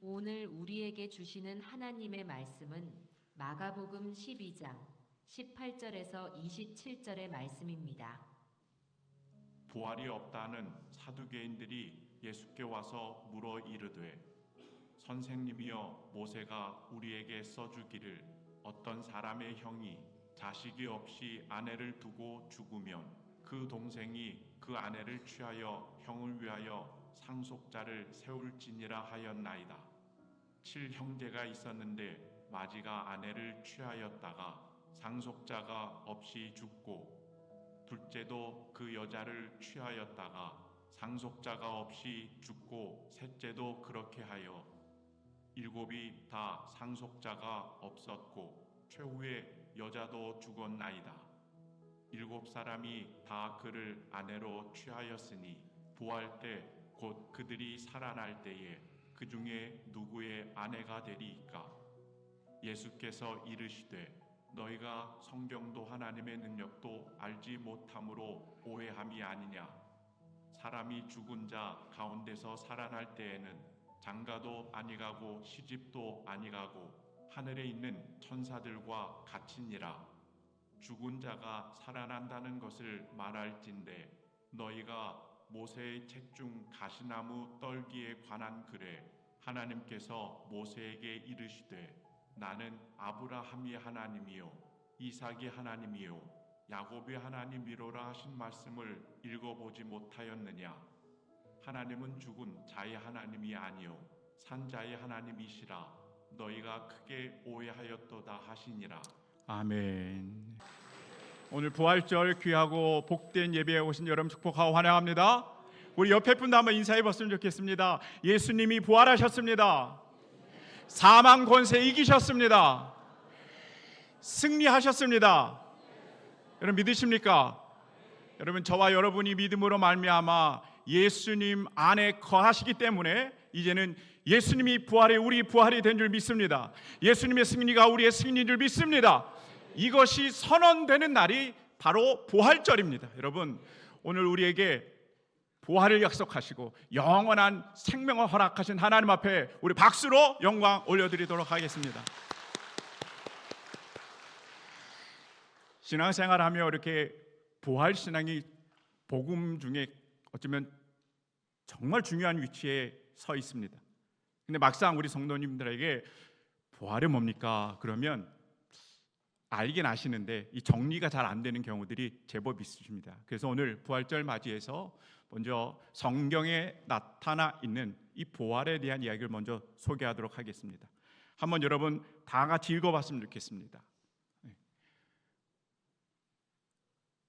오늘 우리에게 주시는 하나님의 말씀은 마가복음 12장 18절에서 27절의 말씀입니다. 부활이 없다는 사두개인들이 예수께 와서 물어 이르되 선생님이여 모세가 우리에게 써주기를 어떤 사람의 형이 자식이 없이 아내를 두고 죽으면 그 동생이 그 아내를 취하여 형을 위하여 상속자를 세울지니라 하였나이다. 7형제가 있었는데 마지가 아내를 취하였다가 상속자가 없이 죽고 둘째도 그 여자를 취하였다가 상속자가 없이 죽고 셋째도 그렇게 하여 7이 다 상속자가 없었고 최후의 여자도 죽었나이다. 7사람이 다 그를 아내로 취하였으니 부활 때 곧 그들이 살아날 때에 그 중에 누구의 아내가 되리이까? 예수께서 이르시되 너희가 성경도 하나님의 능력도 알지 못함으로 오해함이 아니냐. 사람이 죽은 자 가운데서 살아날 때에는 장가도 아니가고 시집도 아니가고 하늘에 있는 천사들과 같이니라. 죽은 자가 살아난다는 것을 말할진대 너희가 모세의 책 중 가시나무 떨기에 관한 글에 하나님께서 모세에게 이르시되 나는 아브라함의 하나님이요 이삭의 하나님이요 야곱의 하나님이로라 하신 말씀을 읽어보지 못하였느냐. 하나님은 죽은 자의 하나님이 아니요 산 자의 하나님이시라. 너희가 크게 오해하였도다 하시니라. 아멘. 오늘 부활절 귀하고 복된 예배에 오신 여러분 축복하고 환영합니다. 우리 옆에 분도 한번 인사해 봤으면 좋겠습니다. 예수님이 부활하셨습니다. 사망 권세 이기셨습니다. 승리하셨습니다. 여러분 믿으십니까? 여러분 저와 여러분이 믿음으로 말미암아 예수님 안에 거하시기 때문에 이제는 예수님이 부활이 우리 부활이 된 줄 믿습니다. 예수님의 승리가 우리의 승리인 줄 믿습니다. 이것이 선언되는 날이 바로 부활절입니다. 여러분 오늘 우리에게 부활을 약속하시고 영원한 생명을 허락하신 하나님 앞에 우리 박수로 영광 올려드리도록 하겠습니다. 신앙생활하며 이렇게 부활신앙이 복음 중에 어쩌면 정말 중요한 위치에 서 있습니다. 근데 막상 우리 성도님들에게 부활이 뭡니까? 그러면 알긴 아시는데 이 정리가 잘 안 되는 경우들이 제법 있으십니다. 그래서 오늘 부활절 맞이해서 먼저 성경에 나타나 있는 이 부활에 대한 이야기를 먼저 소개하도록 하겠습니다. 한번 여러분 다 같이 읽어봤으면 좋겠습니다.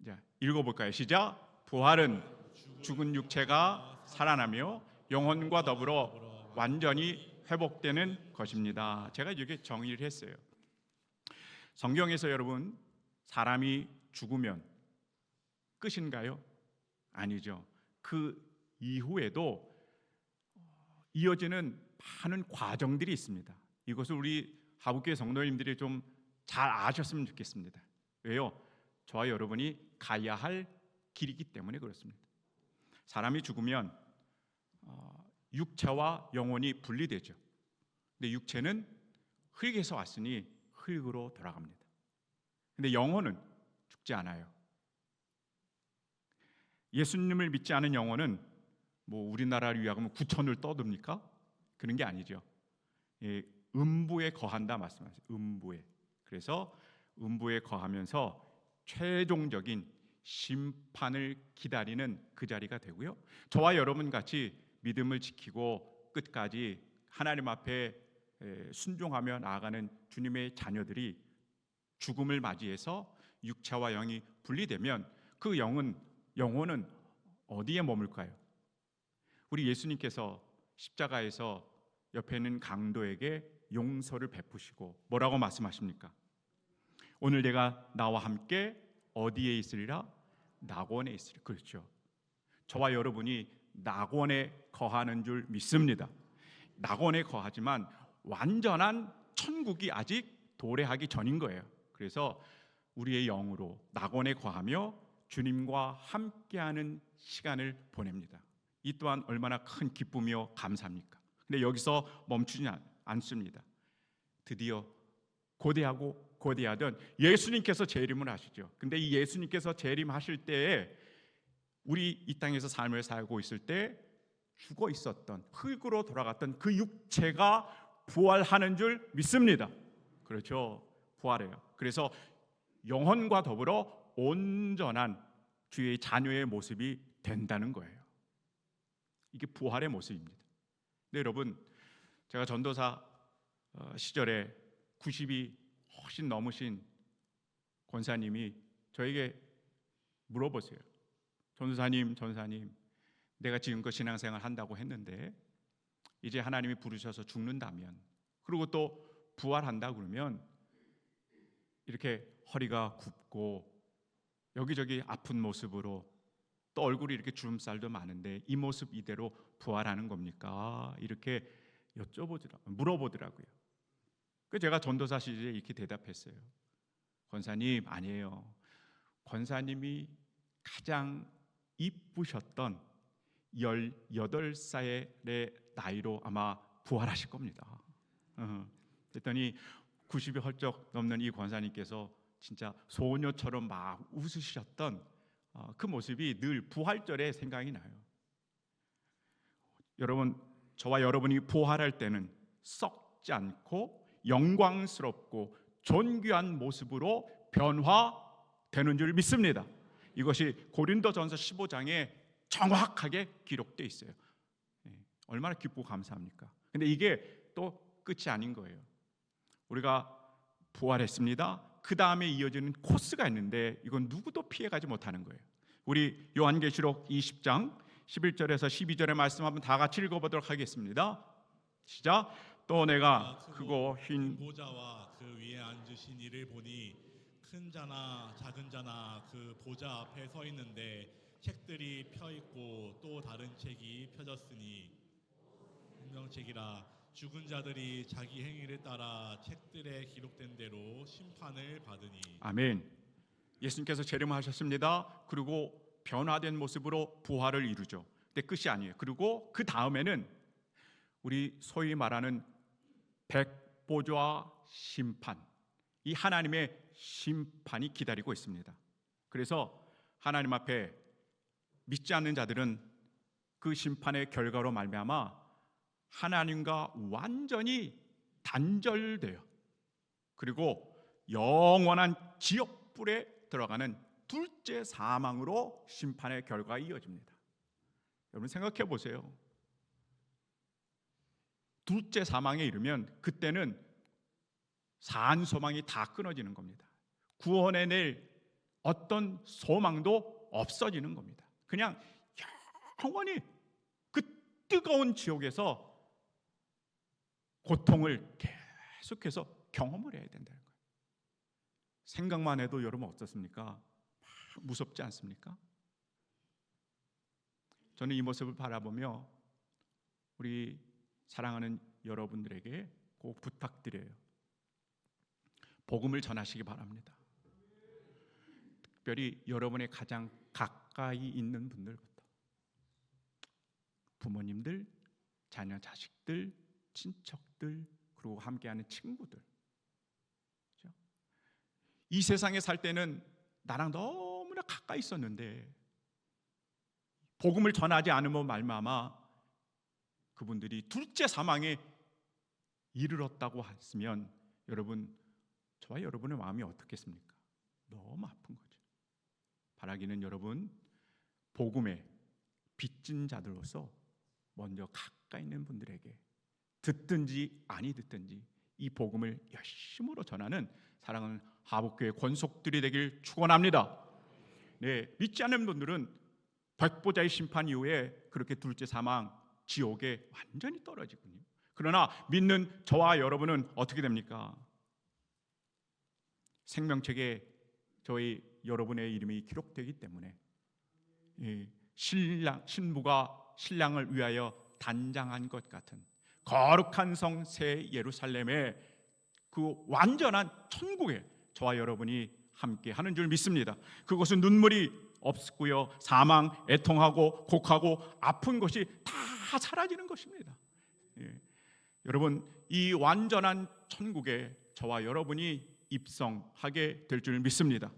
자, 읽어볼까요? 시작. 부활은 죽은 육체가 살아나며 영혼과 더불어 완전히 회복되는 것입니다. 제가 이렇게 정의를 했어요. 성경에서 여러분 사람이 죽으면 끝인가요? 아니죠. 그 이후에도 이어지는 많은 과정들이 있습니다. 이것을 우리 하북교회 성도님들이 좀 잘 아셨으면 좋겠습니다. 왜요? 저와 여러분이 가야 할 길이기 때문에 그렇습니다. 사람이 죽으면 육체와 영혼이 분리되죠. 근데 육체는 흙에서 왔으니 흙으로 돌아갑니다. 근데 영혼은 죽지 않아요. 예수님을 믿지 않은 영혼은 뭐 우리나라를 위하면 구천을 떠듭니까? 그런 게 아니죠. 음부에 거한다 말씀하세요. 음부에. 그래서 음부에 거하면서 최종적인 심판을 기다리는 그 자리가 되고요. 저와 여러분 같이 믿음을 지키고 끝까지 하나님 앞에 순종하며 나아가는 주님의 자녀들이 죽음을 맞이해서 육체와 영이 분리되면 그 영혼은 어디에 머물까요? 우리 예수님께서 십자가에서 옆에 있는 강도에게 용서를 베푸시고 뭐라고 말씀하십니까? 오늘 내가 나와 함께 어디에 있으리라? 낙원에 있으리라. 그렇죠. 저와 여러분이 낙원에 거하는 줄 믿습니다. 낙원에 거하지만 완전한 천국이 아직 도래하기 전인 거예요. 그래서 우리의 영으로 낙원에 거하며 주님과 함께하는 시간을 보냅니다. 이 또한 얼마나 큰 기쁨이요 감사합니까? 근데 여기서 멈추지 않습니다. 드디어 고대하던 예수님께서 재림을 하시죠. 근데 이 예수님께서 재림하실 때에 우리 이 땅에서 삶을 살고 있을 때 죽어 있었던 흙으로 돌아갔던 그 육체가 부활하는 줄 믿습니다. 그렇죠. 부활해요. 그래서 영혼과 더불어 온전한 주의 자녀의 모습이 된다는 거예요. 이게 부활의 모습입니다. 근데 여러분, 제가 전도사 시절에 90이 훨씬 넘으신 권사님이 저에게 물어보세요. 전도사님, 내가 지금껏 신앙생활 한다고 했는데 이제 하나님이 부르셔서 죽는다면, 그리고 또 부활한다 그러면 이렇게 허리가 굽고 여기저기 아픈 모습으로 또 얼굴이 이렇게 주름살도 많은데 이 모습 이대로 부활하는 겁니까? 이렇게 물어보더라고요. 그래서 제가 전도사 시절에 이렇게 대답했어요. 권사님, 아니에요. 권사님이 가장 이쁘셨던 18살의 나이로 아마 부활하실 겁니다. 그랬더니 90이 헐쩍 넘는 이 권사님께서 진짜 소녀처럼 막 웃으셨던 그 모습이 늘 부활절에 생각이 나요. 여러분, 저와 여러분이 부활할 때는 썩지 않고 영광스럽고 존귀한 모습으로 변화되는 줄 믿습니다. 이것이 고린도전서 15장에 정확하게 기록되어 있어요. 얼마나 기쁘고 감사합니까? 근데 이게 또 끝이 아닌 거예요. 우리가 부활했습니다. 그 다음에 이어지는 코스가 있는데 이건 누구도 피해가지 못하는 거예요. 우리 요한계시록 20장 11절에서 12절의 말씀 한번 다 같이 읽어보도록 하겠습니다. 시작. 또 내가 크고 흰 보좌와 그 위에 앉으신 이를 보니 큰 자나 작은 자나 그 보좌 앞에 서 있는데 책들이 펴 있고 또 다른 책이 펴졌으니 운명책이라. 죽은 자들이 자기 행위를 따라 책들에 기록된 대로 심판을 받으니. 아멘. 예수님께서 재림하셨습니다. 그리고 변화된 모습으로 부활을 이루죠. 근데 끝이 아니에요. 그리고 그 다음에는 우리 소위 말하는 백보좌 심판, 이 하나님의 심판이 기다리고 있습니다. 그래서 하나님 앞에 믿지 않는 자들은 그 심판의 결과로 말미암아 하나님과 완전히 단절돼요. 그리고 영원한 지옥불에 들어가는 둘째 사망으로 심판의 결과가 이어집니다. 여러분 생각해 보세요. 둘째 사망에 이르면 그때는 산 소망이 다 끊어지는 겁니다. 구원해낼 어떤 소망도 없어지는 겁니다. 그냥 영원히 그 뜨거운 지옥에서 고통을 계속해서 경험을 해야 된다는 거예요. 생각만 해도 여러분 어떻습니까? 무섭지 않습니까? 저는 이 모습을 바라보며 우리 사랑하는 여러분들에게 꼭 부탁드려요. 복음을 전하시기 바랍니다. 특별히 여러분의 가장 가까이 있는 분들부터, 부모님들, 자녀, 자식들, 친척들, 그리고 함께하는 친구들. 그렇죠? 이 세상에 살 때는 나랑 너무나 가까이 있었는데 복음을 전하지 않으면 말미암아 그분들이 둘째 사망에 이르렀다고 했으면 여러분, 저와 여러분의 마음이 어떻겠습니까? 너무 아픈 거죠. 바라기는 여러분, 복음의 빚진 자들로서 먼저 가까이 있는 분들에게 듣든지 아니 듣든지 이 복음을 열심으로 전하는 사랑하는 하복교회 권속들이 되길 축원합니다. 네, 믿지 않는 분들은 백보자의 심판 이후에 그렇게 둘째 사망 지옥에 완전히 떨어지거든요. 그러나 믿는 저와 여러분은 어떻게 됩니까? 생명책에 저희 여러분의 이름이 기록되기 때문에 신부가 신랑을 위하여 단장한 것 같은 거룩한 성 새 예루살렘의 그 완전한 천국에 저와 여러분이 함께 하는 줄 믿습니다. 그것은 눈물이 없고요, 사망, 애통하고 곡하고 아픈 것이 다 사라지는 것입니다. 예. 여러분, 이 완전한 천국에 저와 여러분이 입성하게 될 줄 믿습니다.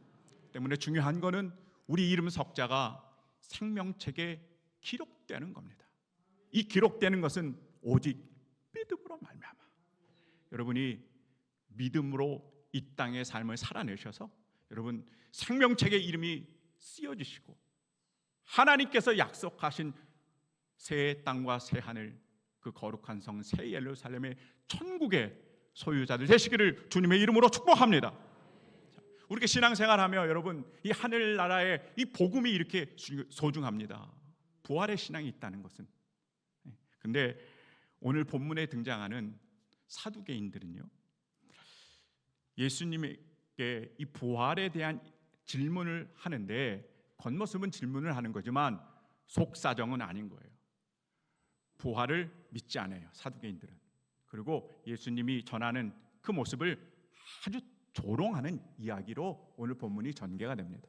때문에 중요한 거는 우리 이름 석자가 생명책에 기록되는 겁니다. 이 기록되는 것은 오직 믿음으로 말미암아. 여러분이 믿음으로 이 땅의 삶을 살아내셔서 여러분 생명책에 이름이 쓰여지시고 하나님께서 약속하신 새 땅과 새 하늘, 그 거룩한 성 새 예루살렘의 천국의 소유자들 되시기를 주님의 이름으로 축복합니다. 우리가 신앙생활하며 여러분 이 하늘나라의 이 복음이 이렇게 소중합니다. 부활의 신앙이 있다는 것은. 근데 오늘 본문에 등장하는 사두개인들은요, 예수님에게 이 부활에 대한 질문을 하는데 겉모습은 질문을 하는 거지만 속사정은 아닌 거예요. 부활을 믿지 않아요, 사두개인들은. 그리고 예수님이 전하는 그 모습을 아주 조롱하는 이야기로 오늘 본문이 전개가 됩니다.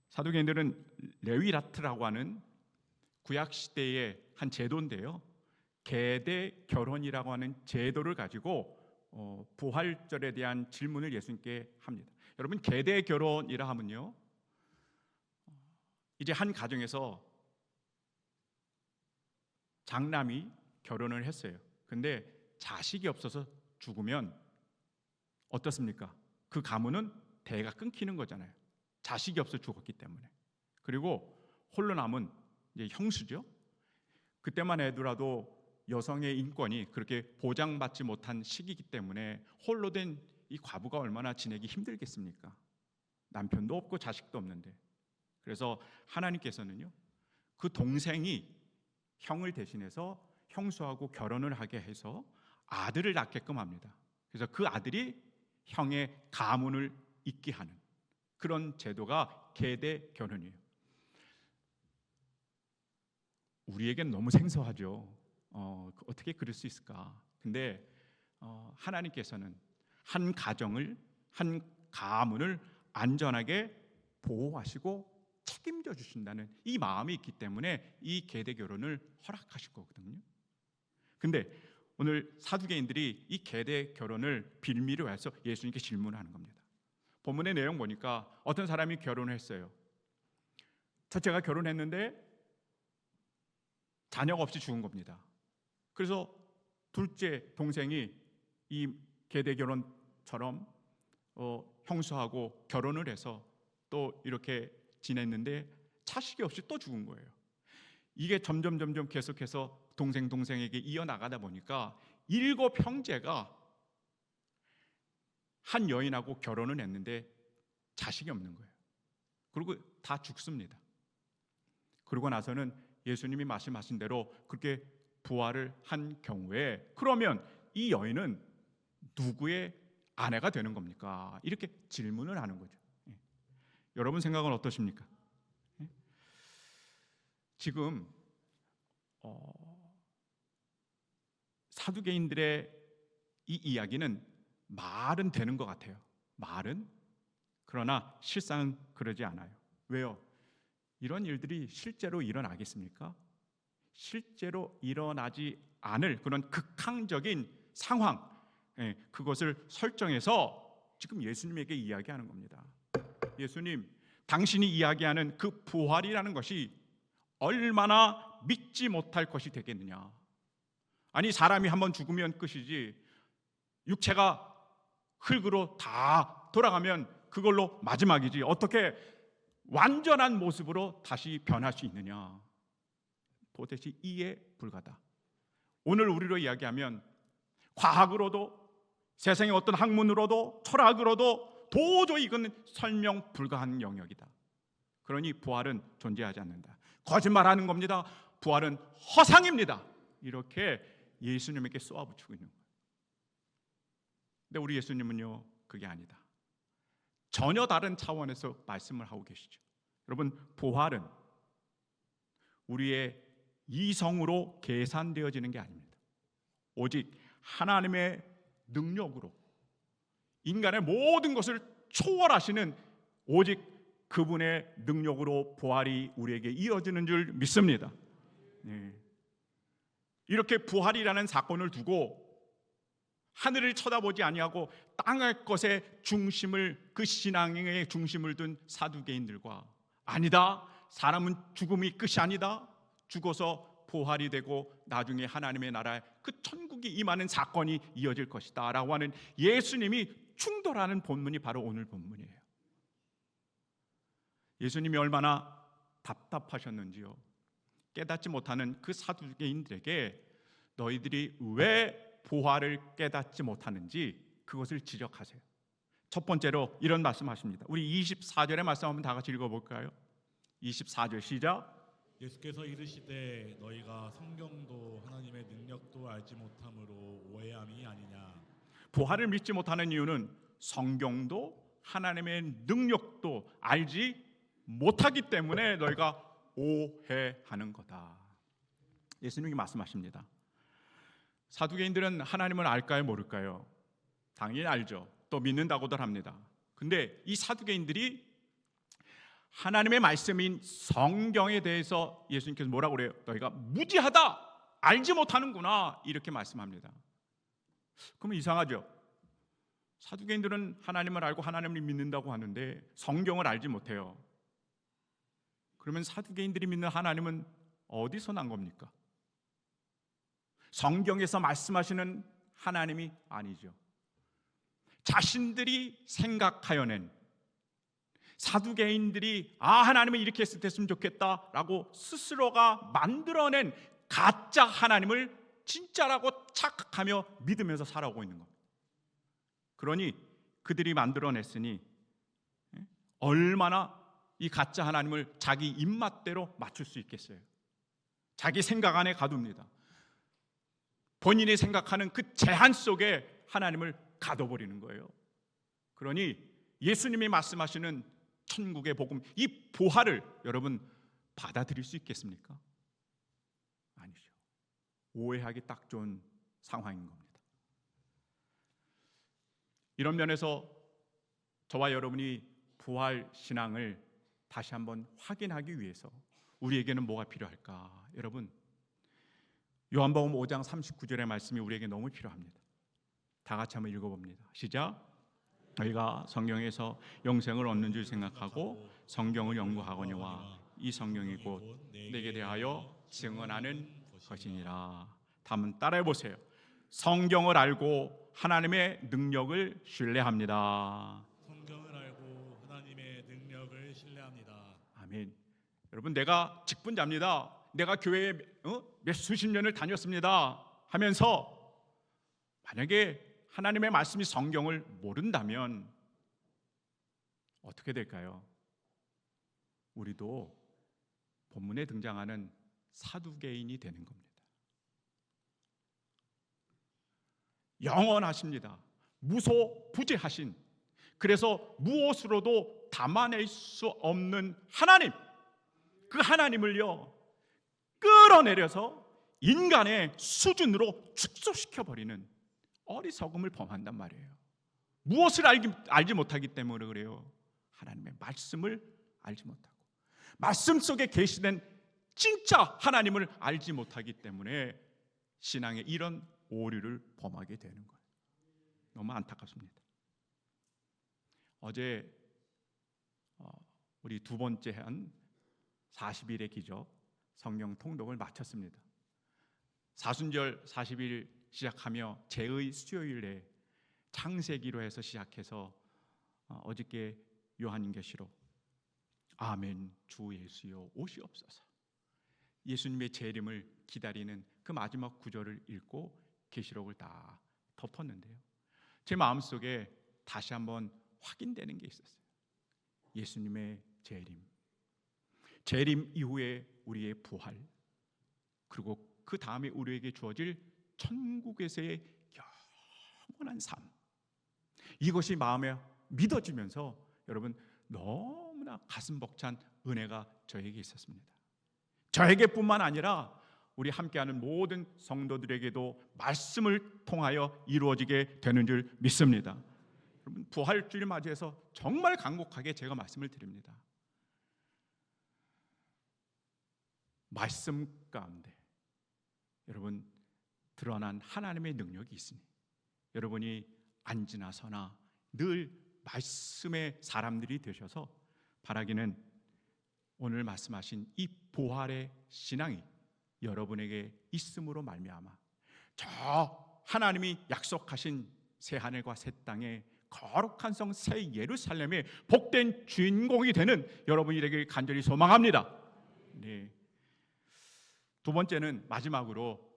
사두개인들은 레위라트라고 하는 구약 시대의 한 제도인데요, 계대 결혼이라고 하는 제도를 가지고 부활절에 대한 질문을 예수님께 합니다. 여러분, 계대 결혼이라 하면요, 이제 한 가정에서 장남이 결혼을 했어요. 근데 자식이 없어서 죽으면 어떻습니까? 그 가문은 대가 끊기는 거잖아요. 자식이 없어 죽었기 때문에. 그리고 홀로 남은 이제 형수죠. 그때만 해도라도 여성의 인권이 그렇게 보장받지 못한 시기이기 때문에 홀로 된 이 과부가 얼마나 지내기 힘들겠습니까? 남편도 없고 자식도 없는데. 그래서 하나님께서는요, 그 동생이 형을 대신해서 형수하고 결혼을 하게 해서 아들을 낳게끔 합니다. 그래서 그 아들이 형의 가문을 잇게 하는 그런 제도가 계대 결혼이에요. 우리에겐 너무 생소하죠. 어떻게 그럴 수 있을까? 근데 하나님께서는 한 가정을, 한 가문을 안전하게 보호하시고 책임져 주신다는 이 마음이 있기 때문에 이 계대 결혼을 허락하실 거거든요. 근데 오늘 사두개인들이 이 계대 결혼을 빌미로 해서 예수님께 질문하는 겁니다. 본문의 내용 보니까 어떤 사람이 결혼을 했어요. 첫째가 결혼했는데 자녀가 없이 죽은 겁니다. 그래서 둘째 동생이 이 계대 결혼처럼 형수하고 결혼을 해서 또 이렇게 지냈는데 자식이 없이 또 죽은 거예요. 이게 점점 계속해서 동생에게 이어나가다 보니까 7 형제가 한 여인하고 결혼을 했는데 자식이 없는 거예요. 그리고 다 죽습니다. 그러고 나서는 예수님이 말씀하신 대로 그렇게 부활을 한 경우에 그러면 이 여인은 누구의 아내가 되는 겁니까? 이렇게 질문을 하는 거죠. 여러분 생각은 어떠십니까? 지금 사두개인들의 이 이야기는 말은 되는 것 같아요. 말은. 그러나 실상은 그러지 않아요. 왜요? 이런 일들이 실제로 일어나겠습니까? 실제로 일어나지 않을 그런 극한적인 상황, 그것을 설정해서 지금 예수님에게 이야기하는 겁니다. 예수님, 당신이 이야기하는 그 부활이라는 것이 얼마나 믿지 못할 것이 되겠느냐. 아니, 사람이 한번 죽으면 끝이지 육체가 흙으로 다 돌아가면 그걸로 마지막이지 어떻게 완전한 모습으로 다시 변할 수 있느냐. 도대체 이해 불가다. 오늘 우리로 이야기하면 과학으로도 세상의 어떤 학문으로도 철학으로도 도저히 이건 설명 불가한 영역이다. 그러니 부활은 존재하지 않는다. 거짓말하는 겁니다. 부활은 허상입니다. 이렇게 예수님에게 쏘아붙이고 있는 거예요. 근데 우리 예수님은요, 그게 아니다. 전혀 다른 차원에서 말씀을 하고 계시죠. 여러분, 부활은 우리의 이성으로 계산되어지는 게 아닙니다. 오직 하나님의 능력으로 인간의 모든 것을 초월하시는 오직 그분의 능력으로 부활이 우리에게 이어지는 줄 믿습니다. 이렇게 부활이라는 사건을 두고 하늘을 쳐다보지 아니하고 땅의 것에 중심을, 그 신앙의 중심을 둔 사두개인들과, 아니다, 사람은 죽음이 끝이 아니다, 죽어서 부활이 되고 나중에 하나님의 나라에 그 천국이 임하는 사건이 이어질 것이다 라고 하는 예수님이 충돌하는 본문이 바로 오늘 본문이에요. 예수님이 얼마나 답답하셨는지요. 깨닫지 못하는 그 사두개인들에게 너희들이 왜 부활을 깨닫지 못하는지 그것을 지적하세요. 첫 번째로 이런 말씀하십니다. 우리 24절의 말씀 한번 다 같이 읽어볼까요? 24절 시작. 예수께서 이르시되 너희가 성경도 하나님의 능력도 알지 못함으로 오해함이 아니냐. 부활을 믿지 못하는 이유는 성경도 하나님의 능력도 알지 못하기 때문에 너희가 오해하는 거다. 예수님이 말씀하십니다. 사두개인들은 하나님을 알까요, 모를까요? 당연히 알죠. 또 믿는다고들 합니다. 근데 이 사두개인들이 하나님의 말씀인 성경에 대해서 예수님께서 뭐라고 그래요? 너희가 무지하다, 알지 못하는구나, 이렇게 말씀합니다. 그러면 이상하죠. 사두개인들은 하나님을 알고 하나님을 믿는다고 하는데 성경을 알지 못해요. 그러면 사두개인들이 믿는 하나님은 어디서 난 겁니까? 성경에서 말씀하시는 하나님이 아니죠. 자신들이 생각하여낸, 사두개인들이 하나님은 이렇게 했으면 좋겠다라고 스스로가 만들어낸 가짜 하나님을 진짜라고 착각하며 믿으면서 살아오고 있는 겁니다. 그러니 그들이 만들어냈으니 얼마나 이 가짜 하나님을 자기 입맛대로 맞출 수 있겠어요. 자기 생각 안에 가둡니다. 본인이 생각하는 그 제한 속에 하나님을 가둬버리는 거예요. 그러니 예수님이 말씀하시는 천국의 복음, 이 부활을 여러분 받아들일 수 있겠습니까? 아니죠. 오해하기 딱 좋은 상황인 겁니다. 이런 면에서 저와 여러분이 부활 신앙을 다시 한번 확인하기 위해서 우리에게는 뭐가 필요할까? 여러분, 요한복음 5장 39절의 말씀이 우리에게 너무 필요합니다. 다 같이 한번 읽어봅니다. 시작. 너희가 성경에서 영생을 얻는 줄 생각하고 성경을 연구하거니와 이 성경이 곧 내게 대하여 증언하는 것이니라. 다음 따라해 보세요. 성경을 알고 하나님의 능력을 신뢰합니다. 성경을 알고 하나님의 능력을 신뢰합니다. 아멘. 여러분, 내가 직분자입니다. 내가 교회에 몇 수십 년을 다녔습니다 하면서 만약에 하나님의 말씀이 성경을 모른다면 어떻게 될까요? 우리도 본문에 등장하는 사두개인이 되는 겁니다. 영원하십니다. 무소부재하신, 그래서 무엇으로도 담아낼 수 없는 하나님, 그 하나님을요 끌어내려서 인간의 수준으로 축소시켜버리는 어리석음을 범한단 말이에요. 무엇을 알지 못하기 때문에 그래요. 하나님의 말씀을 알지 못하고 말씀 속에 계시된 진짜 하나님을 알지 못하기 때문에 신앙에 이런 오류를 범하게 되는 거예요. 너무 안타깝습니다. 어제 우리 두 번째 한 40일의 기적 성경 통독을 마쳤습니다. 사순절 40일 시작하며 제의 수요일에 창세기로 해서 시작해서 어저께 요한계시록 아멘 주 예수여 오시옵소서, 예수님의 재림을 기다리는 그 마지막 구절을 읽고 계시록을 다 덮었는데요, 제 마음속에 다시 한번 확인되는 게 있었어요. 예수님의 재림 이후에 우리의 부활, 그리고 그 다음에 우리에게 주어질 천국에서의 영원한 삶, 이것이 마음에 믿어지면서 여러분 너무나 가슴 벅찬 은혜가 저에게 있었습니다. 저에게뿐만 아니라 우리 함께하는 모든 성도들에게도 말씀을 통하여 이루어지게 되는 줄 믿습니다. 여러분, 부활주일 맞이해서 정말 간곡하게 제가 말씀을 드립니다. 말씀 가운데 여러분 드러난 하나님의 능력이 있으니 여러분이 앉으나 서나 늘 말씀의 사람들이 되셔서 바라기는 오늘 말씀하신 이 부활의 신앙이 여러분에게 있음으로 말미암아 저 하나님이 약속하신 새 하늘과 새 땅에 거룩한 성 새 예루살렘의 복된 주인공이 되는 여러분이 되길 간절히 소망합니다. 네. 두 번째는 마지막으로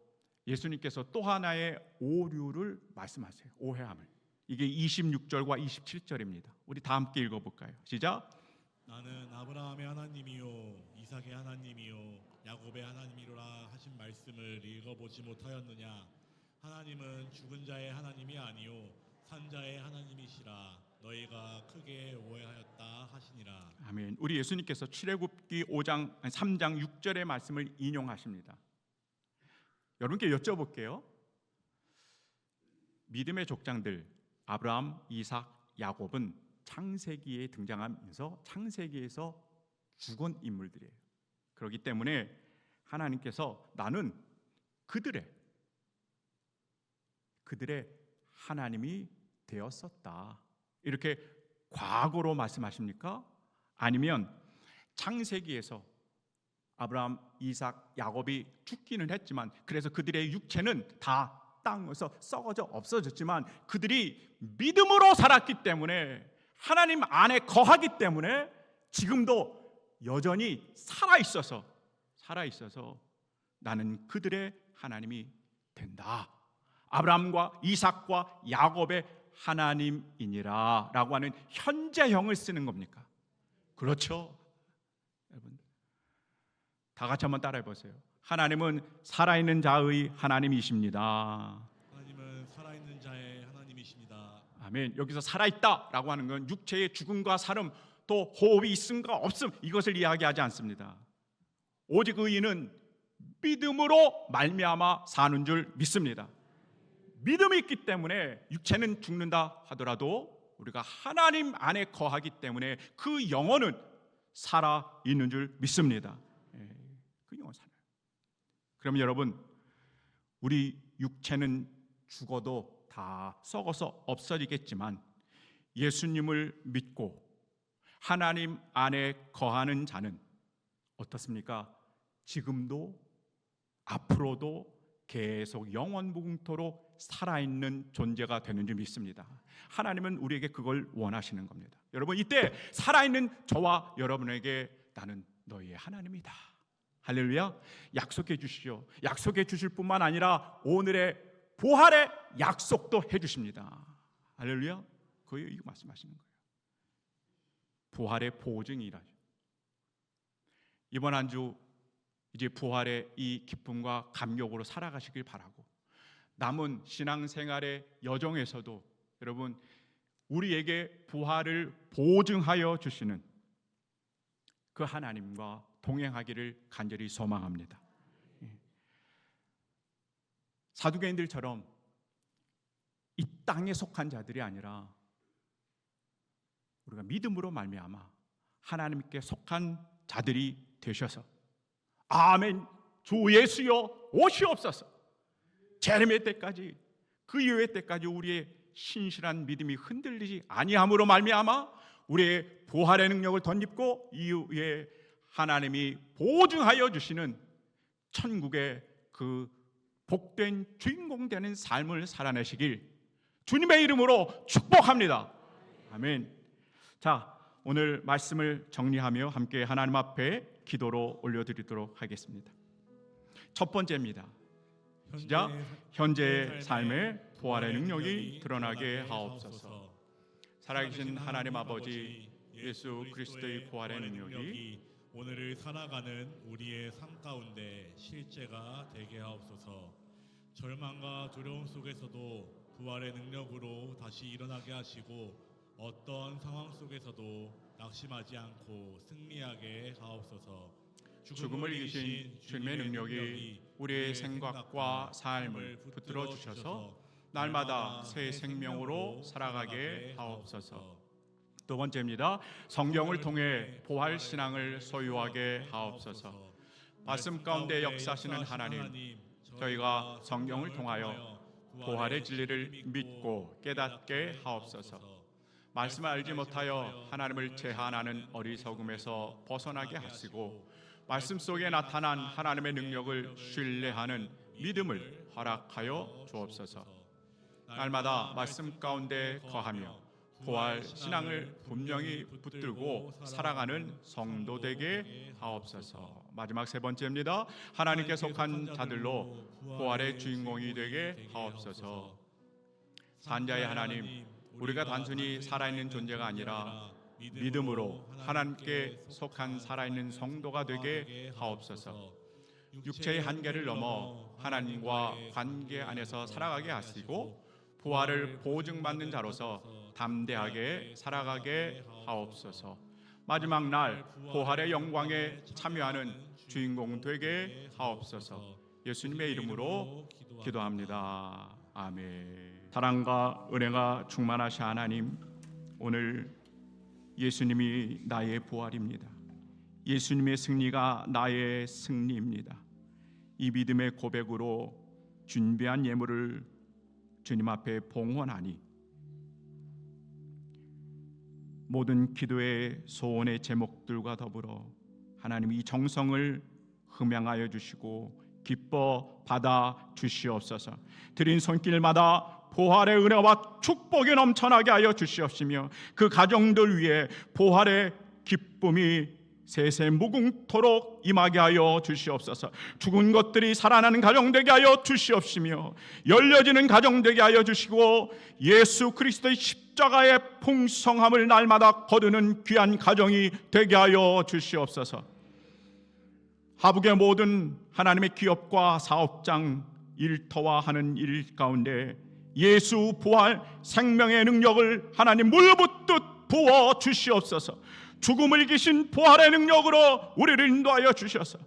예수님께서 또 하나의 오류를 말씀하세요. 오해함을. 이게 26절과 27절입니다. 우리 다 함께 읽어볼까요? 시작. 나는 아브라함의 하나님이요 이삭의 하나님이요 야곱의 하나님이로라 하신 말씀을 읽어보지 못하였느냐? 하나님은 죽은 자의 하나님이 아니요 산 자의 하나님이시라. 너희가 크게 오해하였다 하시니라. 아멘. 우리 예수님께서 출애굽기 3장 6절의 말씀을 인용하십니다. 여러분께 여쭤볼게요. 믿음의 족장들 아브라함, 이삭, 야곱은 창세기에 등장하면서 창세기에서 죽은 인물들이에요. 그렇기 때문에 하나님께서 나는 그들의 하나님이 되었었다. 이렇게 과거로 말씀하십니까? 아니면 창세기에서 아브라함, 이삭, 야곱이 죽기는 했지만 그래서 그들의 육체는 다 땅에서 썩어져 없어졌지만 그들이 믿음으로 살았기 때문에 하나님 안에 거하기 때문에 지금도 여전히 살아 있어서 나는 그들의 하나님이 된다. 아브라함과 이삭과 야곱의 하나님이니라 라고 하는 현재형을 쓰는 겁니까? 그렇죠. 여러분 다 같이 한번 따라해 보세요. 하나님은 살아있는 자의 하나님이십니다. 하나님은 살아있는 자의 하나님이십니다. 아멘. 여기서 살아있다라고 하는 건 육체의 죽음과 살음 또 호흡이 있음과 없음 이것을 이야기하지 않습니다. 오직 의인은 믿음으로 말미암아 사는 줄 믿습니다. 믿음이 있기 때문에 육체는 죽는다 하더라도 우리가 하나님 안에 거하기 때문에 그 영혼은 살아 있는 줄 믿습니다. 그 영혼 살아요. 그럼 여러분 우리 육체는 죽어도 다 썩어서 없어지겠지만 예수님을 믿고 하나님 안에 거하는 자는 어떻습니까? 지금도 앞으로도 계속 영원무궁토록 살아있는 존재가 되는 줄 믿습니다. 하나님은 우리에게 그걸 원하시는 겁니다. 여러분 이때 살아있는 저와 여러분에게 나는 너희의 하나님이다. 할렐루야. 약속해 주시죠. 약속해 주실 뿐만 아니라 오늘의 부활의 약속도 해 주십니다. 할렐루야. 그게 이거 말씀하시는 거예요. 부활의 보증이라죠. 이번 한 주 이제 부활의 이 기쁨과 감격으로 살아가시길 바라고 남은 신앙생활의 여정에서도 여러분 우리에게 부활을 보증하여 주시는 그 하나님과 동행하기를 간절히 소망합니다. 사두개인들처럼 이 땅에 속한 자들이 아니라 우리가 믿음으로 말미암아 하나님께 속한 자들이 되셔서 아멘 주 예수여 오시옵소서 재림의 때까지 그 이후의 때까지 우리의 신실한 믿음이 흔들리지 아니함으로 말미암아 우리의 부활의 능력을 덧입고 이후에 하나님이 보증하여 주시는 천국의 그 복된 주인공 되는 삶을 살아내시길 주님의 이름으로 축복합니다. 아멘. 자, 오늘 말씀을 정리하며 함께 하나님 앞에 기도로 올려드리도록 하겠습니다. 첫 번째입니다. 시작. 현재의 삶의 부활의 능력이 드러나게 하옵소서. 살아계신 하나님 아버지 예수 그리스도의 부활의 능력이 오늘을 살아가는 우리의 삶 가운데 실제가 되게 하옵소서. 절망과 두려움 속에서도 부활의 능력으로 다시 일어나게 하시고 어떤 상황 속에서도 낙심하지 않고 승리하게 하옵소서. 죽음을 이기신 주님의 능력이 우리의 생각과 삶을 붙들어 주셔서 날마다 새 생명으로 살아가게 하옵소서. 두 번째입니다. 성경을 통해 부활 신앙을 소유하게 하옵소서. 말씀 가운데 역사하시는 하나님, 저희가 성경을 통하여 부활의 진리를 믿고 깨닫게 하옵소서. 말씀을 알지 못하여 하나님을 제한하는 어리석음에서 벗어나게 하시고 말씀 속에 나타난 하나님의 능력을 신뢰하는 믿음을 허락하여 주옵소서. 날마다 말씀 가운데 거하며 부활 신앙을 분명히 붙들고 살아가는 성도 되게 하옵소서. 마지막 세 번째입니다. 하나님께 속한 자들로 부활의 주인공이 되게 하옵소서. 산자의 하나님, 우리가 단순히 살아있는 존재가 아니라 믿음으로 하나님께 속한 살아있는 성도가 되게 하옵소서. 육체의 한계를 넘어 하나님과 관계 안에서 살아가게 하시고 부활을 보증받는 자로서 담대하게 살아가게 하옵소서. 마지막 날 부활의 영광에 참여하는 주인공 되게 하옵소서. 예수님의 이름으로 기도합니다. 아멘. 사랑과 은혜가 충만하신 하나님, 오늘 예수님이 나의 부활입니다. 예수님의 승리가 나의 승리입니다. 이 믿음의 고백으로 준비한 예물을 주님 앞에 봉헌하니 모든 기도의 소원의 제목들과 더불어 하나님 이 정성을 흠양하여 주시고 기뻐 받아 주시옵소서. 드린 손길마다 부활의 은혜와 축복이 넘쳐나게 하여 주시옵시며 그 가정들 위에 부활의 기쁨이 세세 무궁토록 임하게 하여 주시옵소서. 죽은 것들이 살아나는 가정 되게 하여 주시옵시며 열려지는 가정 되게 하여 주시고 예수 그리스도의 십자가의 풍성함을 날마다 거두는 귀한 가정이 되게 하여 주시옵소서. 하북의 모든 하나님의 기업과 사업장 일터와 하는 일 가운데 예수 부활 생명의 능력을 하나님 물붓듯 부어 주시옵소서. 죽음을 이기신 부활의 능력으로 우리를 인도하여 주셔서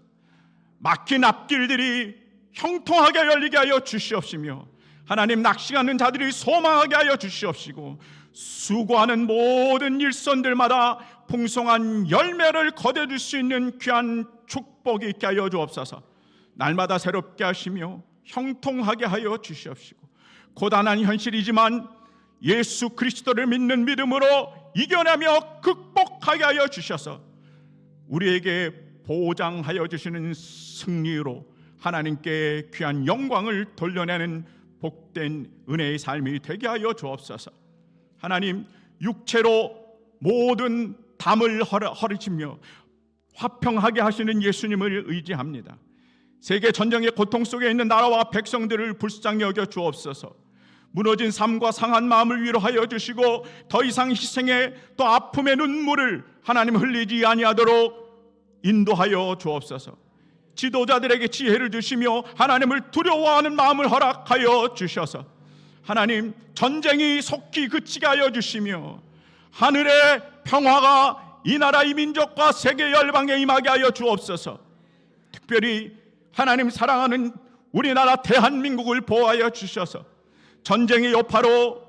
막힌 앞길들이 형통하게 열리게 하여 주시옵시며 하나님 낚시하는 자들이 소망하게 하여 주시옵시고 수고하는 모든 일선들마다 풍성한 열매를 거둬줄 수 있는 귀한 축복이 있게 하여 주옵소서. 날마다 새롭게 하시며 형통하게 하여 주시옵시고 고단한 현실이지만 예수 그리스도를 믿는 믿음으로 이겨내며 극복하게 하여 주셔서 우리에게 보장하여 주시는 승리로 하나님께 귀한 영광을 돌려내는 복된 은혜의 삶이 되게 하여 주옵소서. 하나님, 육체로 모든 담을 허리치며 화평하게 하시는 예수님을 의지합니다. 세계 전쟁의 고통 속에 있는 나라와 백성들을 불쌍히 여겨 주옵소서. 무너진 삶과 상한 마음을 위로하여 주시고 더 이상 희생의 또 아픔의 눈물을 하나님 흘리지 아니하도록 인도하여 주옵소서. 지도자들에게 지혜를 주시며 하나님을 두려워하는 마음을 허락하여 주셔서 하나님 전쟁이 속히 그치게 하여 주시며 하늘의 평화가 이 나라 이 민족과 세계 열방에 임하게 하여 주옵소서. 특별히 하나님 사랑하는 우리나라 대한민국을 보호하여 주셔서 전쟁의 여파로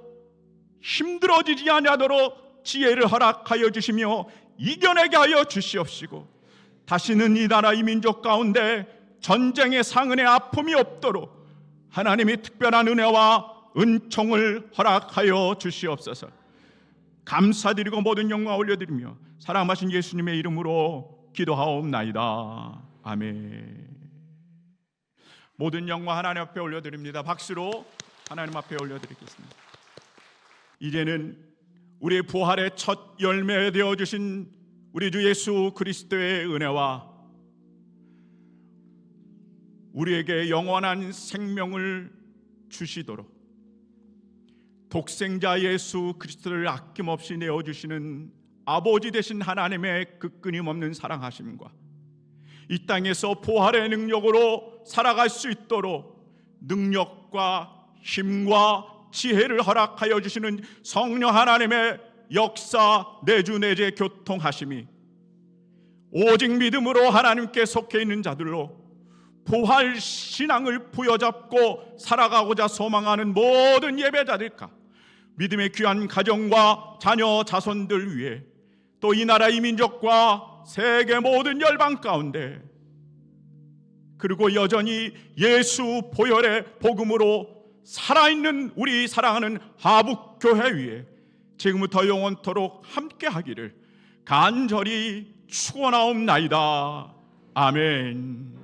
힘들어지지 아니하도록 지혜를 허락하여 주시며 이겨내게 하여 주시옵시고 다시는 이 나라 이 민족 가운데 전쟁의 상흔의 아픔이 없도록 하나님이 특별한 은혜와 은총을 허락하여 주시옵소서. 감사드리고 모든 영광 올려드리며 사랑하신 예수님의 이름으로 기도하옵나이다. 아멘. 모든 영광 하나님 앞에 올려드립니다. 박수로 하나님 앞에 올려드리겠습니다. 이제는 우리의 부활의 첫 열매 되어주신 우리 주 예수 그리스도의 은혜와 우리에게 영원한 생명을 주시도록 독생자 예수 그리스도를 아낌없이 내어주시는 아버지 되신 하나님의 그 끊임없는 사랑하심과 이 땅에서 부활의 능력으로 살아갈 수 있도록 능력과 힘과 지혜를 허락하여 주시는 성령 하나님의 역사 내주 내재 교통하심이 오직 믿음으로 하나님께 속해 있는 자들로 부활 신앙을 부여잡고 살아가고자 소망하는 모든 예배자들과 믿음의 귀한 가정과 자녀 자손들 위해 또 이 나라 이 민족과 세계 모든 열방 가운데 그리고 여전히 예수 보혈의 복음으로 살아있는 우리 사랑하는 하북교회 위에 지금부터 영원토록 함께하기를 간절히 축원하옵나이다. 아멘.